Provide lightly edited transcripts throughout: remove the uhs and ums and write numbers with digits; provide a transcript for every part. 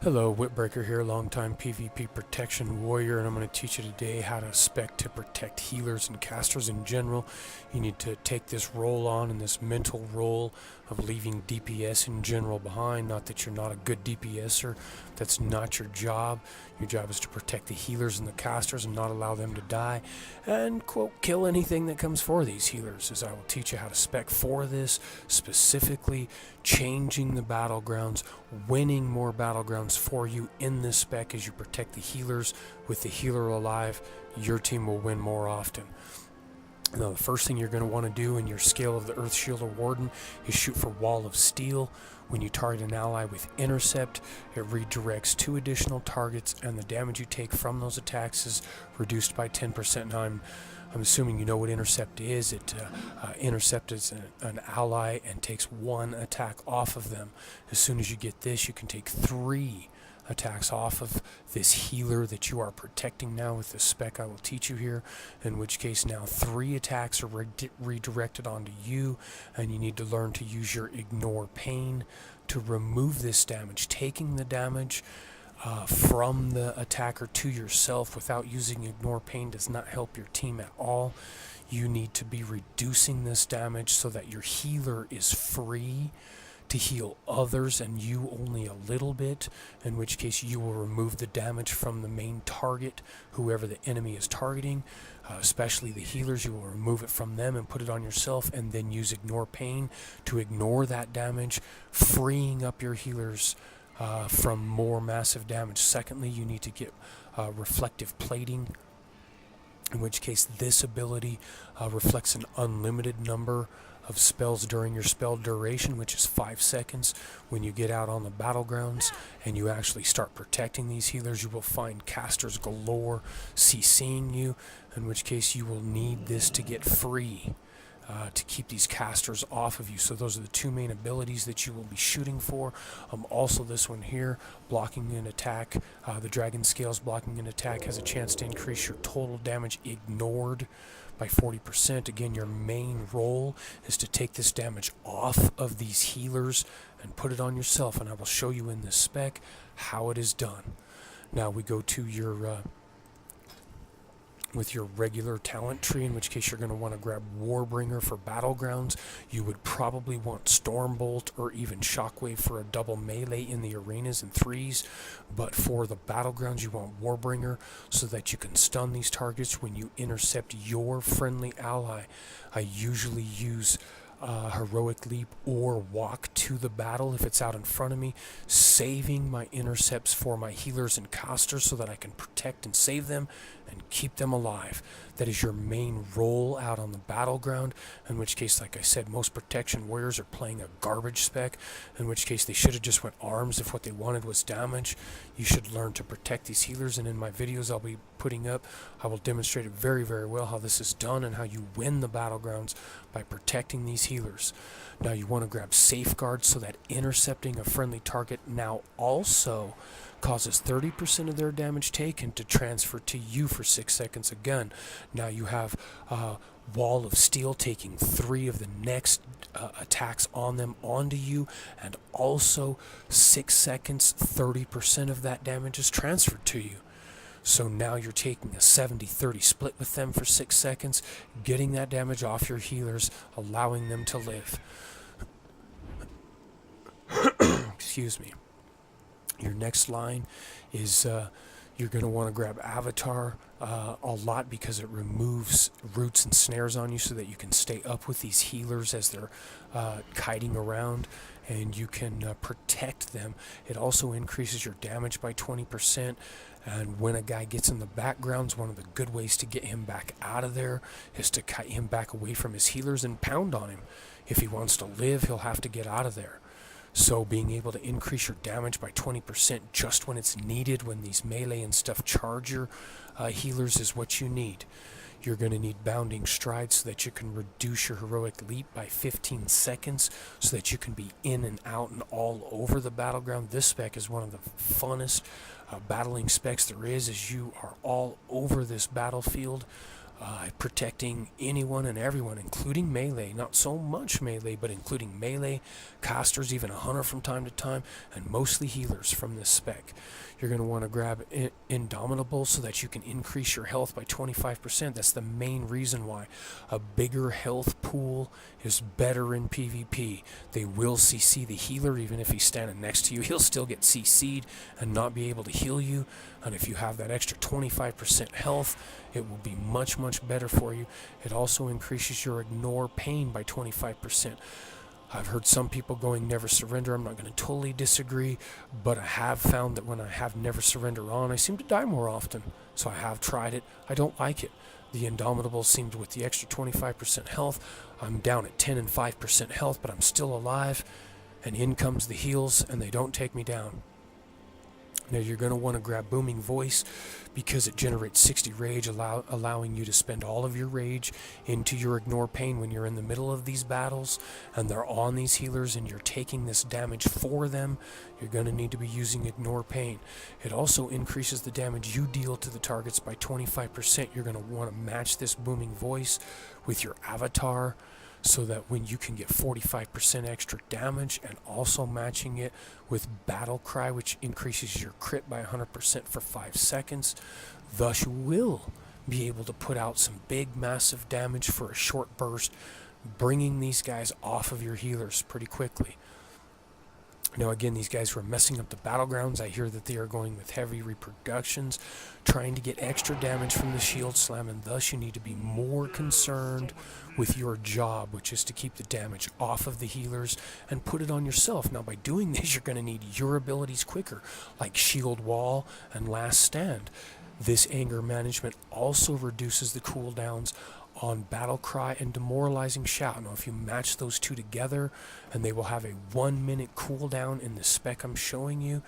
Hello, Whittbreaker here, longtime PvP protection warrior, and I'm going to teach you today how to spec to protect healers and casters in general. You need to take this role on and this mental role of leaving DPS in general behind. Not that you're not a good DPSer, that's not your job. Your job is to protect the healers and the casters and not allow them to die, and quote, kill anything that comes for these healers, as I will teach you how to spec for this, specifically changing the battlegrounds, winning more battlegrounds for you in this spec as you protect the healers. With the healer alive, your team will win more often. Now, the first thing you're going to want to do in your Scale of the Earth Shield or Warden is shoot for Wall of Steel. When you target an ally with Intercept, it redirects 2 additional targets, and the damage you take from those attacks is reduced by 10%. Now, I'm assuming you know what Intercept is. Intercept is an ally and takes 1 attack off of them. As soon as you get this, you can take 3 attacks off of this healer that you are protecting now with the spec I will teach you here, in which case now 3 attacks are redirected onto you, and you need to learn to use your Ignore Pain to remove this damage. Taking the damage from the attacker to yourself without using Ignore Pain does not help your team at all. You need to be reducing this damage so that your healer is free to heal others and you only a little bit, in which case you will remove the damage from the main target, whoever the enemy is targeting, especially the healers. You will remove it from them and put it on yourself, and then use Ignore Pain to ignore that damage, freeing up your healers from more massive damage. Secondly, you need to get Reflective Plating, in which case this ability reflects an unlimited number of spells during your spell duration, which is 5 seconds. When you get out on the battlegrounds and you actually start protecting these healers, you will find casters galore CCing you, in which case you will need this to get free to keep these casters off of you. So those are the 2 main abilities that you will be shooting for. Also this one here, blocking an attack, the Dragon Scales blocking an attack has a chance to increase your total damage ignored by 40%. Again, your main role is to take this damage off of these healers and put it on yourself, and I will show you in this spec how it is done. Now we go to your with your regular talent tree, in which case you're going to want to grab Whittbreaker for battlegrounds. You would probably want Stormbolt or even Shockwave for a double melee in the arenas and 3s, but for the battlegrounds you want Whittbreaker so that you can stun these targets when you intercept your friendly ally. I usually use Heroic Leap or Walk to the battle if it's out in front of me, saving my intercepts for my healers and casters so that I can protect and save them and keep them alive. That is your main role out on the battleground, in which case, like I said, most protection warriors are playing a garbage spec, in which case they should have just went arms if what they wanted was damage. You should learn to protect these healers, and in my videos I'll be putting up, I will demonstrate it very, very well how this is done and how you win the battlegrounds by protecting these healers. Now you want to grab Safeguard so that intercepting a friendly target now also causes 30% of their damage taken to transfer to you for 6 seconds again. Now you have Wall of Steel taking 3 of the next attacks on them onto you, and also 6 seconds, 30% of that damage is transferred to you. So now you're taking a 70-30 split with them for 6 seconds, getting that damage off your healers, allowing them to live. Excuse me. Your next line is you're going to want to grab Avatar a lot because it removes roots and snares on you so that you can stay up with these healers as they're kiting around, and you can protect them. It also increases your damage by 20%, and when a guy gets in the backgrounds, one of the good ways to get him back out of there is to kite him back away from his healers and pound on him. If he wants to live, he'll have to get out of there. So being able to increase your damage by 20% just when it's needed, when these melee and stuff charge your healers, is what you need. You're going to need Bounding Stride so that you can reduce your Heroic Leap by 15 seconds so that you can be in and out and all over the battleground. This spec is one of the funnest battling specs there is, as you are all over this battlefield. protecting anyone and everyone, including melee. Not so much melee, but including melee, casters, even a hunter from time to time, and mostly healers from this spec. You're going to want to grab Indomitable so that you can increase your health by 25%. That's the main reason why a bigger health pool is better in PvP. They will CC the healer. Even if he's standing next to you, he'll still get CC'd and not be able to heal you. And if you have that extra 25% health, it will be much, much better for you. It also increases your ignore pain by 25%. I've heard some people going never surrender. I'm not going to totally disagree, but I have found that when I have never surrender on, I seem to die more often. So I have tried it. I don't like it. The Indomitable seems with the extra 25% health, I'm down at 10 and 5% health, but I'm still alive. And in comes the heals, and they don't take me down. Now you're going to want to grab Booming Voice because it generates 60 rage, allowing you to spend all of your rage into your ignore pain when you're in the middle of these battles and they're on these healers and you're taking this damage for them. You're going to need to be using ignore pain. It also increases the damage you deal to the targets by 25%. You're going to want to match this Booming Voice with your avatar, so that when you can get 45% extra damage, and also matching it with Battle Cry, which increases your crit by 100% for 5 seconds. Thus you will be able to put out some big massive damage for a short burst, bringing these guys off of your healers pretty quickly. Now again, these guys who are messing up the battlegrounds, I hear that they are going with heavy reproductions, trying to get extra damage from the shield slam, and thus you need to be more concerned with your job, which is to keep the damage off of the healers and put it on yourself. Now by doing this, you're going to need your abilities quicker, like Shield Wall and Last Stand. This anger management also reduces the cooldowns on Battle Cry and Demoralizing Shout. Now if you match those two together, and they will have a 1 minute cooldown in the spec I'm showing you,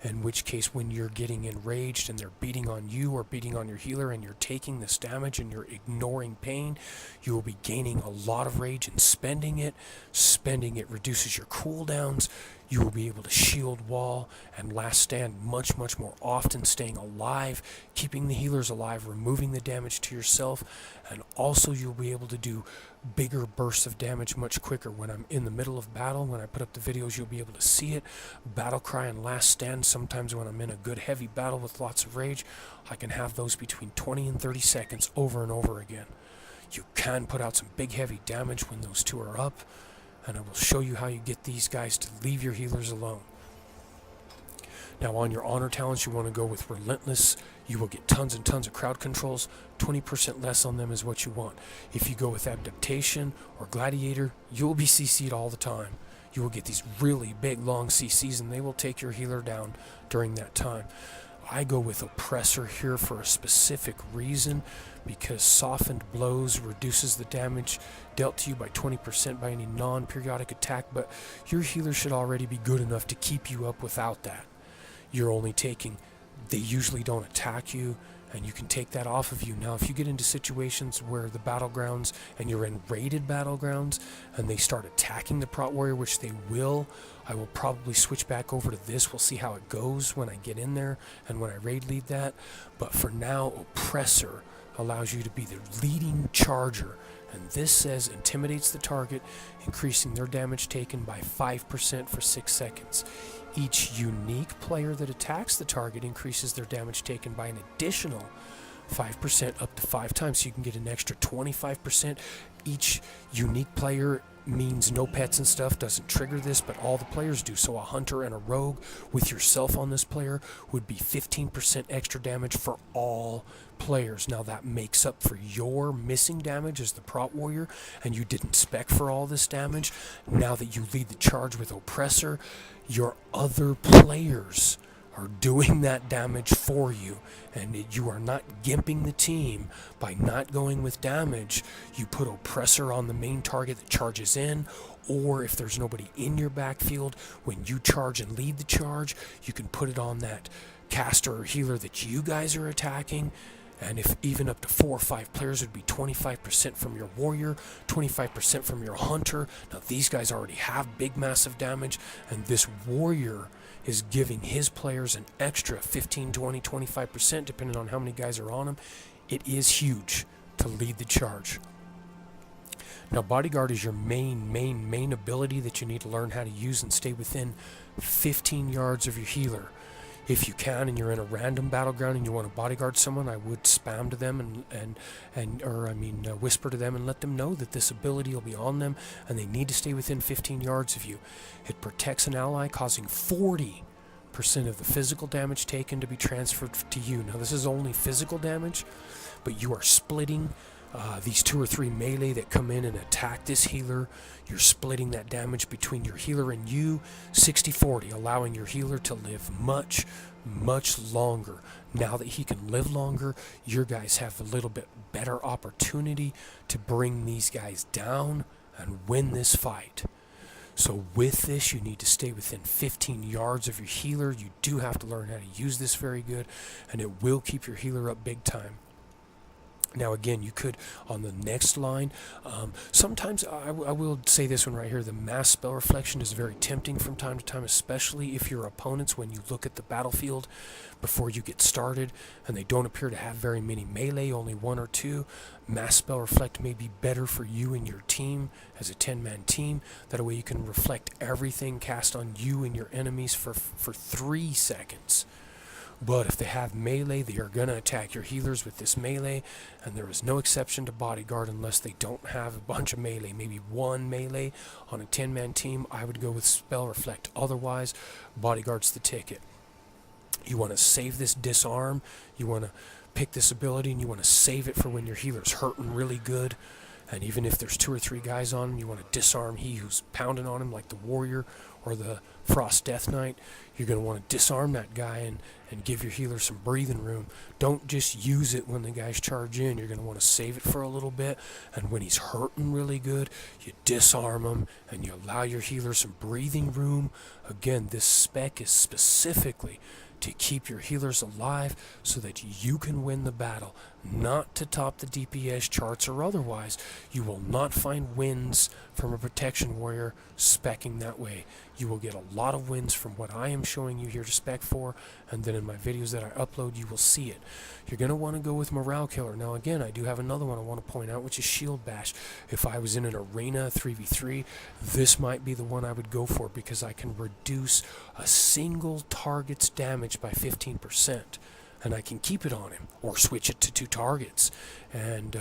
in which case when you're getting enraged and they're beating on you or beating on your healer and you're taking this damage and you're ignoring pain, you will be gaining a lot of rage and spending it. Spending it reduces your cooldowns. You will be able to Shield Wall and Last Stand much, much more often, staying alive, keeping the healers alive, removing the damage to yourself, and also you'll be able to do bigger bursts of damage much quicker. When I'm in the middle of battle, when I put up the videos, you'll be able to see it. Battle Cry and Last Stand, sometimes when I'm in a good heavy battle with lots of rage, I can have those between 20 and 30 seconds over and over again. You can put out some big heavy damage when those two are up, and I will show you how you get these guys to leave your healers alone. Now on your honor talents, you want to go with Relentless. You will get tons and tons of crowd controls. 20% less on them is what you want. If you go with Adaptation or Gladiator, you will be CC'd all the time. You will get these really big long CCs, and they will take your healer down during that time. I go with Oppressor here for a specific reason, because Softened Blows reduces the damage dealt to you by 20% by any non-periodic attack, but your healer should already be good enough to keep you up without that. You're only taking, they usually don't attack you, and you can take that off of you. Now if you get into situations where the battlegrounds, and you're in raided battlegrounds, and they start attacking the Prot Warrior, which they will, I will probably switch back over to this. We'll see how it goes when I get in there and when I raid lead that. But for now, Oppressor allows you to be the leading charger, and this says intimidates the target, increasing their damage taken by 5% for 6 seconds. Each unique player that attacks the target increases their damage taken by an additional 5% up to 5 times, so you can get an extra 25%. Each unique player means no pets and stuff doesn't trigger this, but all the players do. So a hunter and a rogue with yourself on this player would be 15% extra damage for all players. Now that makes up for your missing damage as the Prot Warrior, and you didn't spec for all this damage. Now that you lead the charge with Oppressor, your other players are doing that damage for you, and you are not gimping the team by not going with damage. You put Oppressor on the main target that charges in, or if there's nobody in your backfield, when you charge and lead the charge, you can put it on that caster or healer that you guys are attacking. And if even up to 4 or 5 players, would be 25% from your warrior, 25% from your hunter. Now these guys already have big massive damage, and this warrior is giving his players an extra 15, 20, 25% depending on how many guys are on him. It is huge. to lead the charge. Now, bodyguard is your main ability that you need to learn how to use and stay within 15 yards of your healer. If you can, and you're in a random battleground and you want to bodyguard someone, I would spam to them whisper to them and let them know that this ability will be on them and they need to stay within 15 yards of you. It protects an ally, causing 40% of the physical damage taken to be transferred to you. Now, this is only physical damage, but you are splitting these 2 or 3 melee that come in and attack this healer. You're splitting that damage between your healer and you 60-40, allowing your healer to live much longer. Now that he can live longer, your guys have a little bit better opportunity to bring these guys down and win this fight. So with this, you need to stay within 15 yards of your healer. You do have to learn how to use this very good, and it will keep your healer up big time. Now again, you could, on the next line, sometimes I will say this one right here, the mass spell reflection is very tempting from time to time, especially if your opponents, when you look at the battlefield before you get started, and they don't appear to have very many melee, only 1 or 2, mass spell reflect may be better for you and your team as a 10-man team. That way you can reflect everything cast on you and your enemies for 3 seconds. But if they have melee, they are going to attack your healers with this melee, and there is no exception to bodyguard unless they don't have a bunch of melee. Maybe 1 melee on a 10-man team, I would go with spell reflect. Otherwise, bodyguard's the ticket. You want to save this disarm, you want to pick this ability, and you want to save it for when your healer's hurting really good. And even if there's 2 or 3 guys on him, you want to disarm he who's pounding on him, like the warrior or the Frost Death Knight. You're going to want to disarm that guy and give your healer some breathing room. Don't just use it when the guys charge in. You're going to want to save it for a little bit, and when he's hurting really good, you disarm him and you allow your healer some breathing room. Again, this spec is specifically to keep your healers alive so that you can win the battle, not to top the DPS charts or otherwise. You will not find wins from a protection warrior speccing that way. You will get a lot of wins from what I am showing you here to spec for, and then in my videos that I upload, you will see it. You're going to want to go with Morale Killer. Now again, I do have another one I want to point out, which is Shield Bash. If I was in an arena 3v3, this might be the one I would go for, because I can reduce a single target's damage by 15%. And I can keep it on him, or switch it to 2 targets, and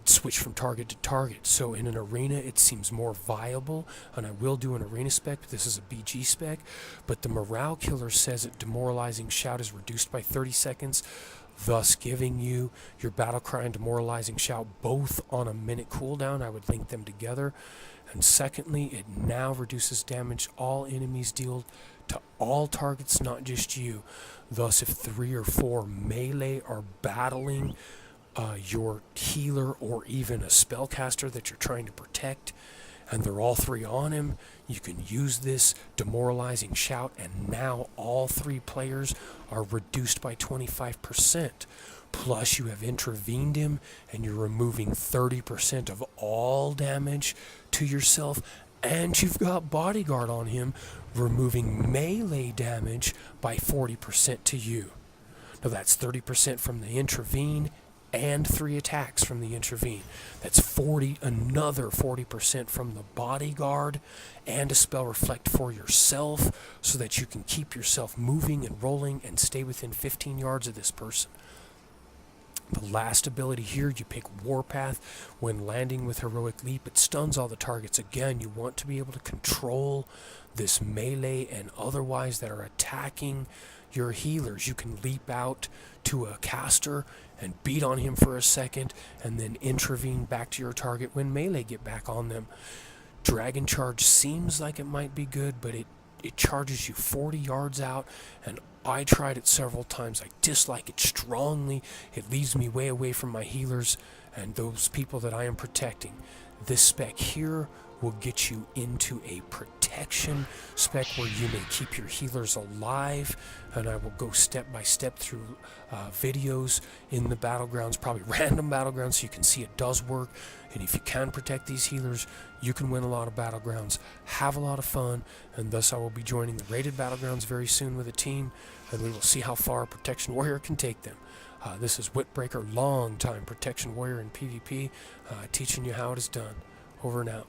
switch from target to target. So in an arena, it seems more viable, and I will do an arena spec, but this is a BG spec. But the Morale Killer says that Demoralizing Shout is reduced by 30 seconds, thus giving you your Battle Cry and Demoralizing Shout both on a minute cooldown. I would link them together. And secondly, it now reduces damage all enemies deal to all targets, not just you. Thus, if 3 or 4 melee are battling your healer or even a spellcaster that you're trying to protect, and they're all 3 on him, you can use this Demoralizing Shout, and now all 3 players are reduced by 25%. Plus, you have intervened him, and you're removing 30% of all damage to yourself, and you've got Bodyguard on him, removing melee damage by 40% to you. Now that's 30% from the intervene and 3 attacks from the intervene. That's another 40% from the Bodyguard and a spell reflect for yourself, so that you can keep yourself moving and rolling and stay within 15 yards of this person. The last ability here, you pick Warpath. When landing with Heroic Leap, it stuns all the targets. Again, you want to be able to control this melee and otherwise that are attacking your healers. You can leap out to a caster and beat on him for a second, and then intervene back to your target when melee get back on them. Dragon Charge seems like it might be good, but it charges you 40 yards out, and I tried it several times. I dislike it strongly. It leaves me way away from my healers and those people that I am protecting. This spec here will get you into a protection spec where you may keep your healers alive, and I will go step by step through videos in the battlegrounds, probably random battlegrounds, so you can see it does work. And if you can protect these healers, you can win a lot of battlegrounds, have a lot of fun, and thus I will be joining the rated battlegrounds very soon with a team, and we will see how far a protection warrior can take them. This is Whittbreaker, long-time protection warrior in PvP, teaching you how it is done. Over and out.